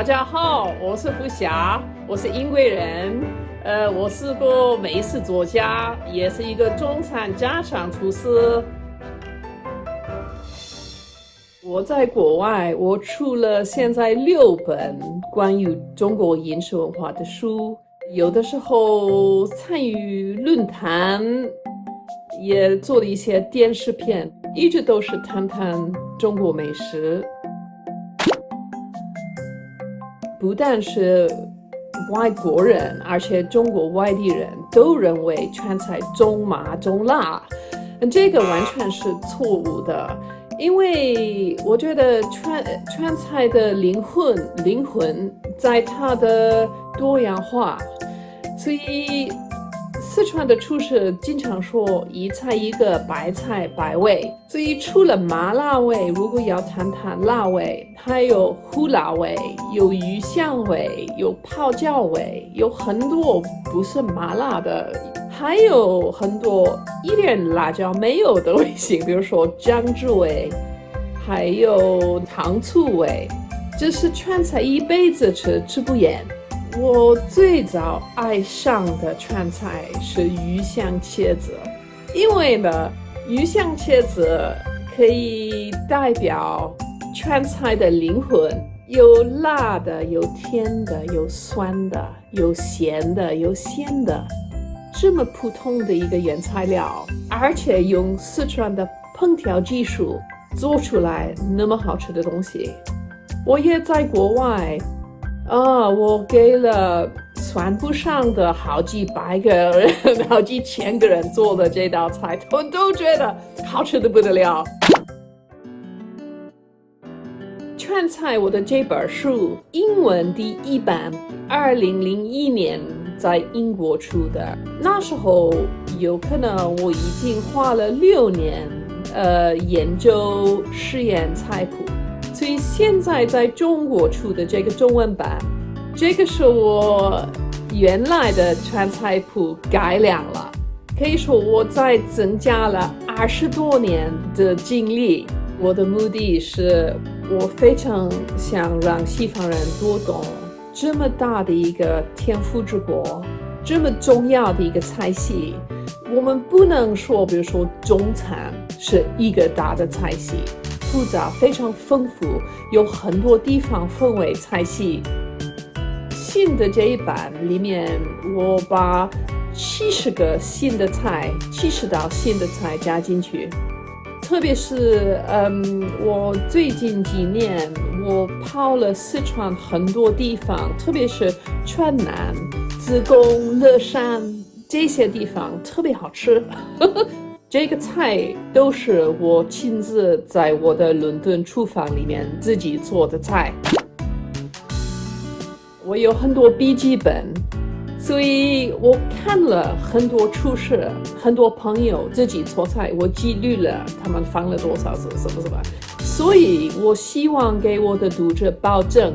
大家好，我是福霞，我是英国人，我是个美食作家，也是一个中餐家常厨师。我在国外，我出了现在6本关于中国饮食文化的书，有的时候参与论坛，也做了一些电视片，一直都是谈谈中国美食。不但是外国人，而且中国外地人都认为川菜重麻重辣，这个完全是错误的。因为我觉得川菜的灵魂在它的多样化，所以四川的厨师经常说一菜一个，百菜百味。所以除了麻辣味，如果要谈谈辣味，还有胡辣味，有鱼香味，有泡椒味，有很多不是麻辣的，还有很多一点辣椒没有的味型，比如说姜汁味，还有糖醋味。这是川菜一辈子吃不厌。我最早爱上的川菜是鱼香茄子，因为呢，鱼香茄子可以代表川菜的灵魂，有辣的，有甜的，有酸的，有咸的，有鲜的，这么普通的一个原材料，而且用四川的烹调技术做出来那么好吃的东西。我也在国外我给了算不上的好几百个人、好几千个人做的这道菜，都觉得好吃的不得了。川菜我的这本书英文第1版2001年在英国出的，那时候有可能我已经花了6年研究实验菜谱，所以现在在中国出的这个中文版，这个是我原来的川菜谱改良了，可以说我再增加了20多年的经历。我的目的是我非常想让西方人多懂这么大的一个天府之国，这么重要的一个菜系。我们不能说比如说中餐是一个大的菜系，复杂非常丰富，有很多地方风味菜系。新的这一版里面，我把70个新的菜，70道新的菜加进去。特别是我最近几年我跑了四川很多地方，特别是川南、自贡、乐山这些地方特别好吃。这个菜都是我亲自在我的伦敦厨房里面自己做的菜。我有很多笔记本，所以我看了很多厨师，很多朋友自己做菜，我记录了他们放了多少次什么。所以我希望给我的读者保证，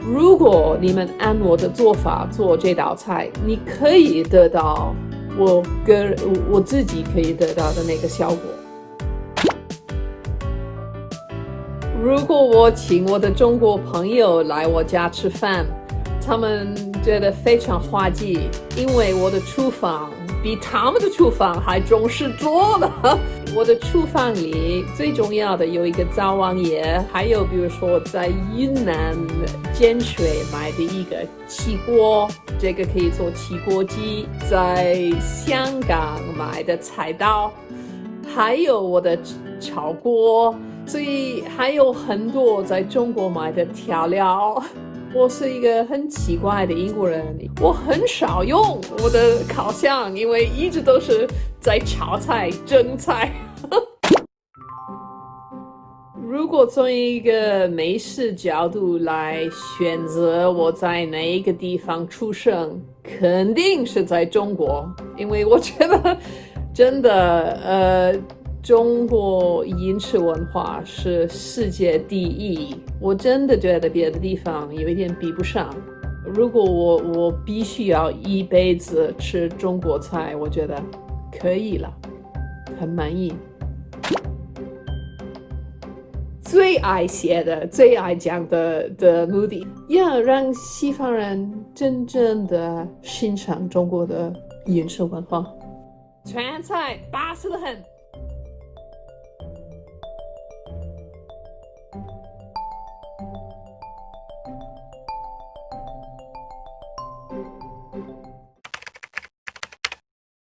如果你们按我的做法做这道菜，你可以得到我自己可以得到的那个效果。如果我请我的中国朋友来我家吃饭，他们觉得非常滑稽，因为我的厨房比他们的厨房还重视多了。我的厨房里最重要的有一个灶王爷，还有比如说在云南建水买的一个起锅，这个可以做起锅鸡，在香港买的菜刀，还有我的炒锅，所以还有很多在中国买的调料。我是一个很奇怪的英国人，我很少用我的烤箱，因为一直都是在炒菜、蒸菜。如果从一个美食角度来选择我在哪一个地方出生，肯定是在中国，因为我觉得真的中国饮食文化是世界第一，我真的觉得别的地方有一点比不上。如果我必须要一辈子吃中国菜，我觉得可以了，很满意。最爱写的、最爱讲的目的，要让西方人真正的欣赏中国的饮食文化。川菜巴适得很。